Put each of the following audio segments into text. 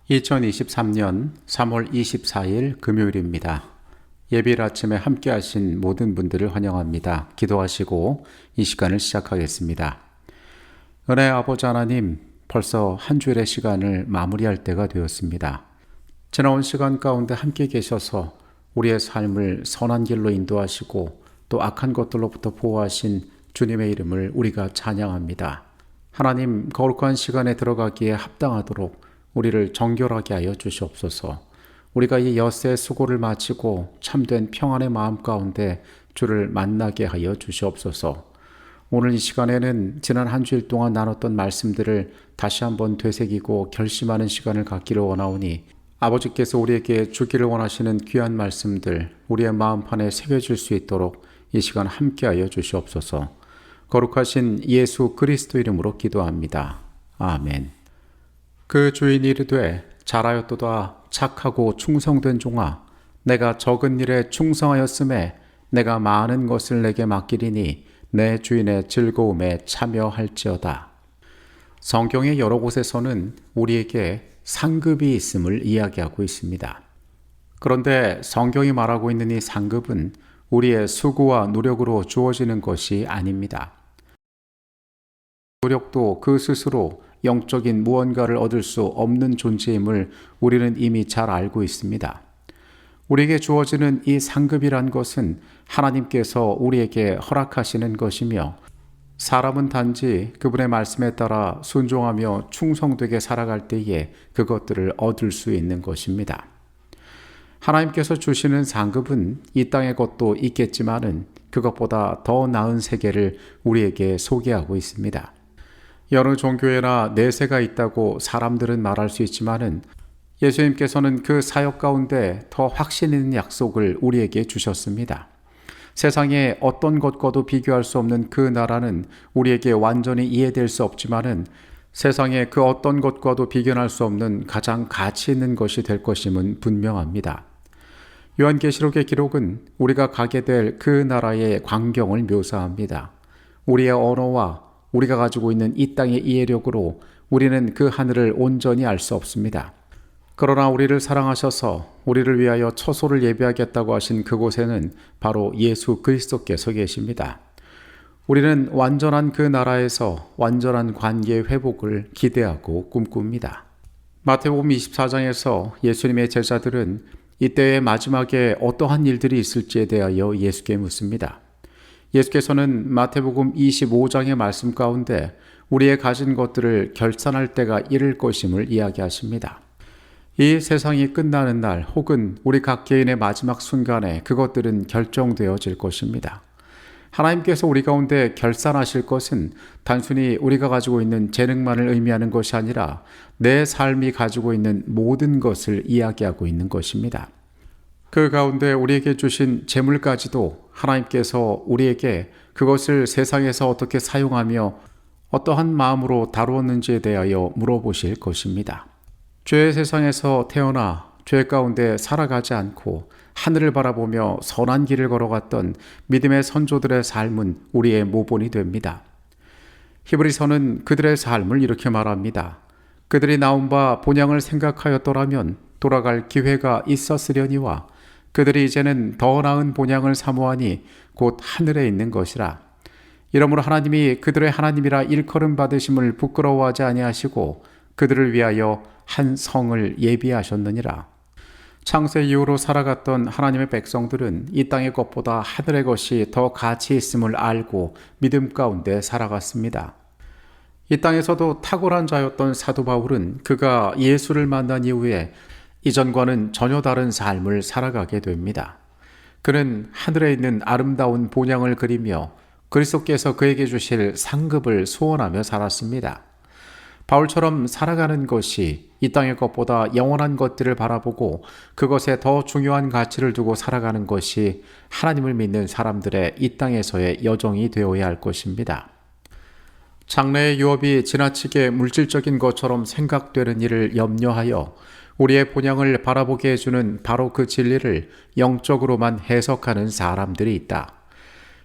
2023년 3월 24일 금요일입니다. 예bil 아침에 함께 하신 모든 분들을 환영합니다. 기도하시고 이 시간을 시작하겠습니다. 은혜 아버지 하나님, 벌써 한 주일의 시간을 마무리할 때가 되었습니다. 지나온 시간 가운데 함께 계셔서 우리의 삶을 선한 길로 인도하시고 또 악한 것들로부터 보호하신 주님의 이름을 우리가 찬양합니다. 하나님, 거룩한 시간에 들어가기에 합당하도록 우리를 정결하게 하여 주시옵소서. 우리가 이 엿새 수고를 마치고 참된 평안의 마음 가운데 주를 만나게 하여 주시옵소서. 오늘 이 시간에는 지난 한 주일 동안 나눴던 말씀들을 다시 한번 되새기고 결심하는 시간을 갖기를 원하오니 아버지께서 우리에게 주기를 원하시는 귀한 말씀들 우리의 마음판에 새겨질 수 있도록 이 시간 함께하여 주시옵소서. 거룩하신 예수 그리스도 이름으로 기도합니다. 아멘. 그 주인이 이르되 잘하였도다 착하고 충성된 종아, 내가 적은 일에 충성하였음에 내가 많은 것을 내게 맡기리니 내 주인의 즐거움에 참여할지어다. 성경의 여러 곳에서는 우리에게 상급이 있음을 이야기하고 있습니다. 그런데 성경이 말하고 있는 이 상급은 우리의 수고와 노력으로 주어지는 것이 아닙니다. 노력도 그 스스로 영적인 무언가를 얻을 수 없는 존재임을 우리는 이미 잘 알고 있습니다. 우리에게 주어지는 이 상급이란 것은 하나님께서 우리에게 허락하시는 것이며 사람은 단지 그분의 말씀에 따라 순종하며 충성되게 살아갈 때에 그것들을 얻을 수 있는 것입니다. 하나님께서 주시는 상급은 이 땅의 것도 있겠지만은 그것보다 더 나은 세계를 우리에게 소개하고 있습니다. 여러 종교에나 내세가 있다고 사람들은 말할 수 있지만은 예수님께서는 그 사역 가운데 더 확신 있는 약속을 우리에게 주셨습니다. 세상에 어떤 것과도 비교할 수 없는 그 나라는 우리에게 완전히 이해될 수 없지만은 세상에 그 어떤 것과도 비견할 수 없는 가장 가치 있는 것이 될 것임은 분명합니다. 요한계시록의 기록은 우리가 가게 될 그 나라의 광경을 묘사합니다. 우리의 언어와 우리가 가지고 있는 이 땅의 이해력으로 우리는 그 하늘을 온전히 알 수 없습니다. 그러나 우리를 사랑하셔서 우리를 위하여 처소를 예비하겠다고 하신 그곳에는 바로 예수 그리스도께서 계십니다. 우리는 완전한 그 나라에서 완전한 관계의 회복을 기대하고 꿈꿉니다. 마태복음 24장에서 예수님의 제자들은 이때의 마지막에 어떠한 일들이 있을지에 대하여 예수께 묻습니다. 예수께서는 마태복음 25장의 말씀 가운데 우리의 가진 것들을 결산할 때가 이를 것임을 이야기하십니다. 이 세상이 끝나는 날 혹은 우리 각 개인의 마지막 순간에 그것들은 결정되어질 것입니다. 하나님께서 우리 가운데 결산하실 것은 단순히 우리가 가지고 있는 재능만을 의미하는 것이 아니라 내 삶이 가지고 있는 모든 것을 이야기하고 있는 것입니다. 그 가운데 우리에게 주신 재물까지도 하나님께서 우리에게 그것을 세상에서 어떻게 사용하며 어떠한 마음으로 다루었는지에 대하여 물어보실 것입니다. 죄의 세상에서 태어나 죄 가운데 살아가지 않고 하늘을 바라보며 선한 길을 걸어갔던 믿음의 선조들의 삶은 우리의 모본이 됩니다. 히브리서는 그들의 삶을 이렇게 말합니다. 그들이 나온 바 본향을 생각하였더라면 돌아갈 기회가 있었으려니와 그들이 이제는 더 나은 본향을 사모하니 곧 하늘에 있는 것이라. 이러므로 하나님이 그들의 하나님이라 일컬음 받으심을 부끄러워하지 아니하시고 그들을 위하여 한 성을 예비하셨느니라. 창세 이후로 살아갔던 하나님의 백성들은 이 땅의 것보다 하늘의 것이 더 가치 있음을 알고 믿음 가운데 살아갔습니다. 이 땅에서도 탁월한 자였던 사도 바울은 그가 예수를 만난 이후에 이전과는 전혀 다른 삶을 살아가게 됩니다. 그는 하늘에 있는 아름다운 본향을 그리며 그리스도께서 그에게 주실 상급을 소원하며 살았습니다. 바울처럼 살아가는 것이 이 땅의 것보다 영원한 것들을 바라보고 그것에 더 중요한 가치를 두고 살아가는 것이 하나님을 믿는 사람들의 이 땅에서의 여정이 되어야 할 것입니다. 장래의 유업이 지나치게 물질적인 것처럼 생각되는 일을 염려하여 우리의 본향을 바라보게 해주는 바로 그 진리를 영적으로만 해석하는 사람들이 있다.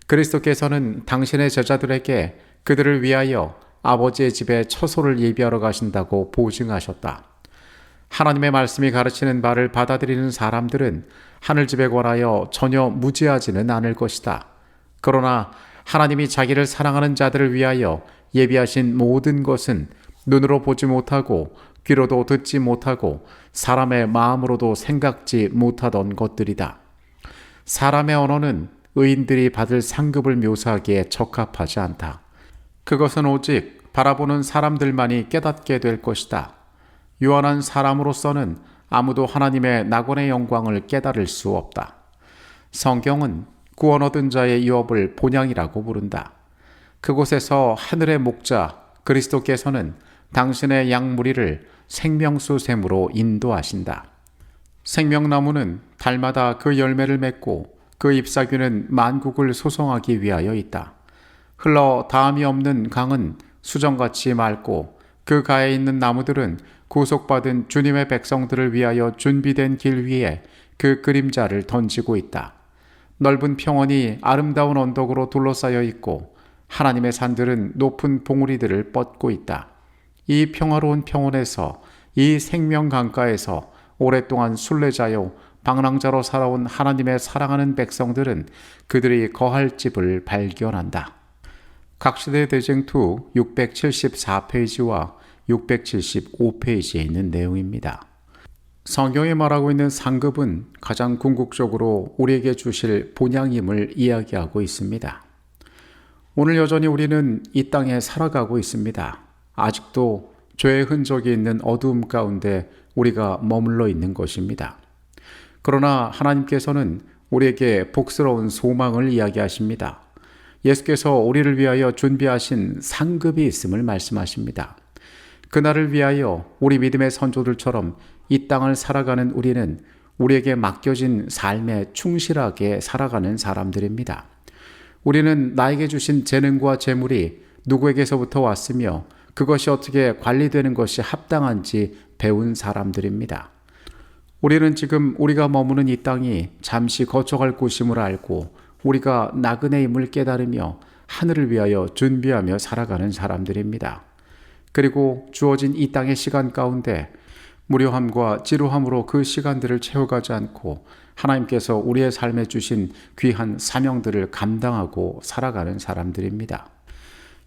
그리스도께서는 당신의 제자들에게 그들을 위하여 아버지의 집에 처소를 예비하러 가신다고 보증하셨다. 하나님의 말씀이 가르치는 바를 받아들이는 사람들은 하늘집에 관하여 전혀 무지하지는 않을 것이다. 그러나 하나님이 자기를 사랑하는 자들을 위하여 예비하신 모든 것은 눈으로 보지 못하고 귀로도 듣지 못하고 사람의 마음으로도 생각지 못하던 것들이다. 사람의 언어는 의인들이 받을 상급을 묘사하기에 적합하지 않다. 그것은 오직 바라보는 사람들만이 깨닫게 될 것이다. 유한한 사람으로서는 아무도 하나님의 낙원의 영광을 깨달을 수 없다. 성경은 구원 얻은 자의 유업을 본향이라고 부른다. 그곳에서 하늘의 목자 그리스도께서는 당신의 양무리를 생명수 샘으로 인도하신다. 생명나무는 달마다 그 열매를 맺고 그 잎사귀는 만국을 소성하기 위하여 있다. 흘러 다함이 없는 강은 수정같이 맑고 그 가에 있는 나무들은 구속받은 주님의 백성들을 위하여 준비된 길 위에 그 그림자를 던지고 있다. 넓은 평원이 아름다운 언덕으로 둘러싸여 있고 하나님의 산들은 높은 봉우리들을 뻗고 있다. 이 평화로운 평원에서, 이 생명 강가에서 오랫동안 순례자요 방랑자로 살아온 하나님의 사랑하는 백성들은 그들이 거할 집을 발견한다. 각시대 대쟁투 674페이지와 675페이지에 있는 내용입니다. 성경이 말하고 있는 상급은 가장 궁극적으로 우리에게 주실 본향임을 이야기하고 있습니다. 오늘 여전히 우리는 이 땅에 살아가고 있습니다. 아직도 죄의 흔적이 있는 어두움 가운데 우리가 머물러 있는 것입니다. 그러나 하나님께서는 우리에게 복스러운 소망을 이야기하십니다. 예수께서 우리를 위하여 준비하신 상급이 있음을 말씀하십니다. 그날을 위하여 우리 믿음의 선조들처럼 이 땅을 살아가는 우리는 우리에게 맡겨진 삶에 충실하게 살아가는 사람들입니다. 우리는 나에게 주신 재능과 재물이 누구에게서부터 왔으며 그것이 어떻게 관리되는 것이 합당한지 배운 사람들입니다. 우리는 지금 우리가 머무는 이 땅이 잠시 거쳐갈 곳임을 알고 우리가 나그네임을 깨달으며 하늘을 위하여 준비하며 살아가는 사람들입니다. 그리고 주어진 이 땅의 시간 가운데 무료함과 지루함으로 그 시간들을 채워가지 않고 하나님께서 우리의 삶에 주신 귀한 사명들을 감당하고 살아가는 사람들입니다.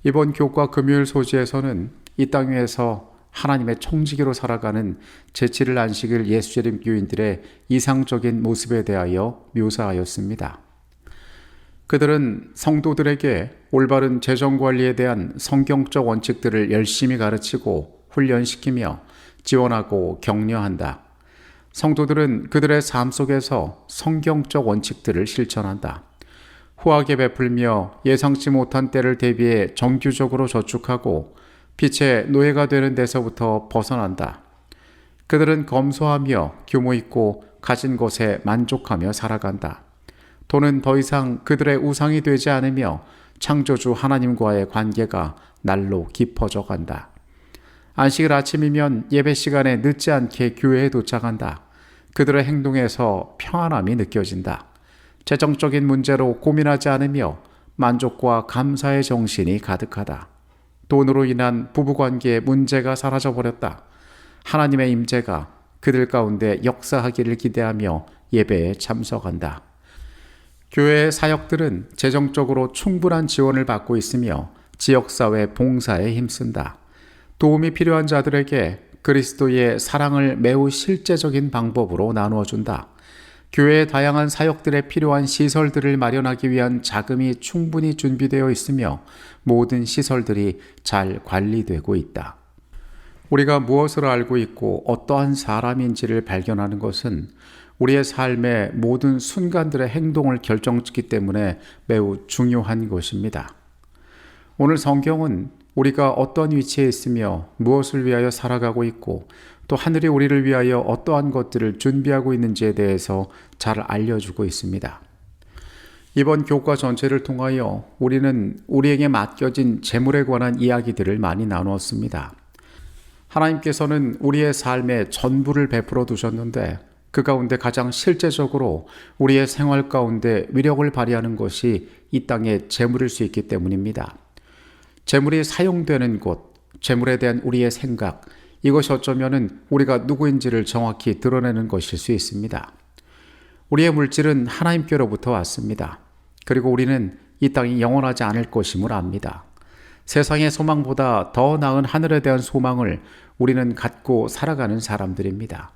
이번 교과 금요일 소지에서는 이 땅 위에서 하나님의 청지기로 살아가는 제7일 안식일 예수재림 교인들의 이상적인 모습에 대하여 묘사하였습니다. 그들은 성도들에게 올바른 재정관리에 대한 성경적 원칙들을 열심히 가르치고 훈련시키며 지원하고 격려한다. 성도들은 그들의 삶 속에서 성경적 원칙들을 실천한다. 후하게 베풀며 예상치 못한 때를 대비해 정규적으로 저축하고 빛의 노예가 되는 데서부터 벗어난다. 그들은 검소하며 규모 있고 가진 것에 만족하며 살아간다. 돈은 더 이상 그들의 우상이 되지 않으며 창조주 하나님과의 관계가 날로 깊어져 간다. 안식일 아침이면 예배 시간에 늦지 않게 교회에 도착한다. 그들의 행동에서 평안함이 느껴진다. 재정적인 문제로 고민하지 않으며 만족과 감사의 정신이 가득하다. 돈으로 인한 부부관계의 문제가 사라져버렸다. 하나님의 임재가 그들 가운데 역사하기를 기대하며 예배에 참석한다. 교회의 사역들은 재정적으로 충분한 지원을 받고 있으며 지역사회 봉사에 힘쓴다. 도움이 필요한 자들에게 그리스도의 사랑을 매우 실제적인 방법으로 나누어 준다. 교회의 다양한 사역들에 필요한 시설들을 마련하기 위한 자금이 충분히 준비되어 있으며 모든 시설들이 잘 관리되고 있다. 우리가 무엇을 알고 있고 어떠한 사람인지를 발견하는 것은 우리의 삶의 모든 순간들의 행동을 결정짓기 때문에 매우 중요한 것입니다. 오늘 성경은 우리가 어떤 위치에 있으며 무엇을 위하여 살아가고 있고 또 하늘이 우리를 위하여 어떠한 것들을 준비하고 있는지에 대해서 잘 알려주고 있습니다. 이번 교과 전체를 통하여 우리는 우리에게 맡겨진 재물에 관한 이야기들을 많이 나누었습니다. 하나님께서는 우리의 삶에 전부를 베풀어 두셨는데 그 가운데 가장 실제적으로 우리의 생활 가운데 위력을 발휘하는 것이 이 땅의 재물일 수 있기 때문입니다. 재물이 사용되는 곳, 재물에 대한 우리의 생각, 이것이 어쩌면은 우리가 누구인지를 정확히 드러내는 것일 수 있습니다. 우리의 물질은 하나님께로부터 왔습니다. 그리고 우리는 이 땅이 영원하지 않을 것임을 압니다. 세상의 소망보다 더 나은 하늘에 대한 소망을 우리는 갖고 살아가는 사람들입니다.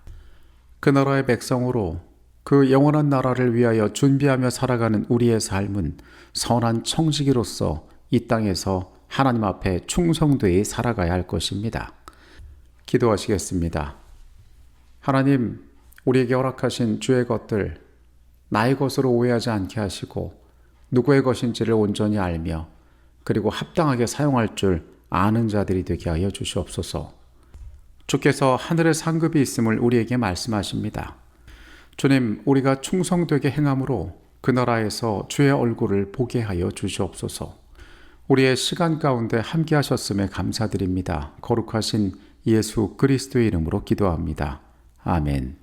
그 나라의 백성으로 그 영원한 나라를 위하여 준비하며 살아가는 우리의 삶은 선한 청지기로서 이 땅에서 하나님 앞에 충성되이 살아가야 할 것입니다. 기도하시겠습니다. 하나님, 우리에게 허락하신 주의 것들 나의 것으로 오해하지 않게 하시고 누구의 것인지를 온전히 알며 그리고 합당하게 사용할 줄 아는 자들이 되게 하여 주시옵소서. 주께서 하늘의 상급이 있음을 우리에게 말씀하십니다. 주님, 우리가 충성되게 행함으로 그 나라에서 주의 얼굴을 보게 하여 주시옵소서. 우리의 시간 가운데 함께 하셨음에 감사드립니다. 거룩하신 예수 그리스도의 이름으로 기도합니다. 아멘.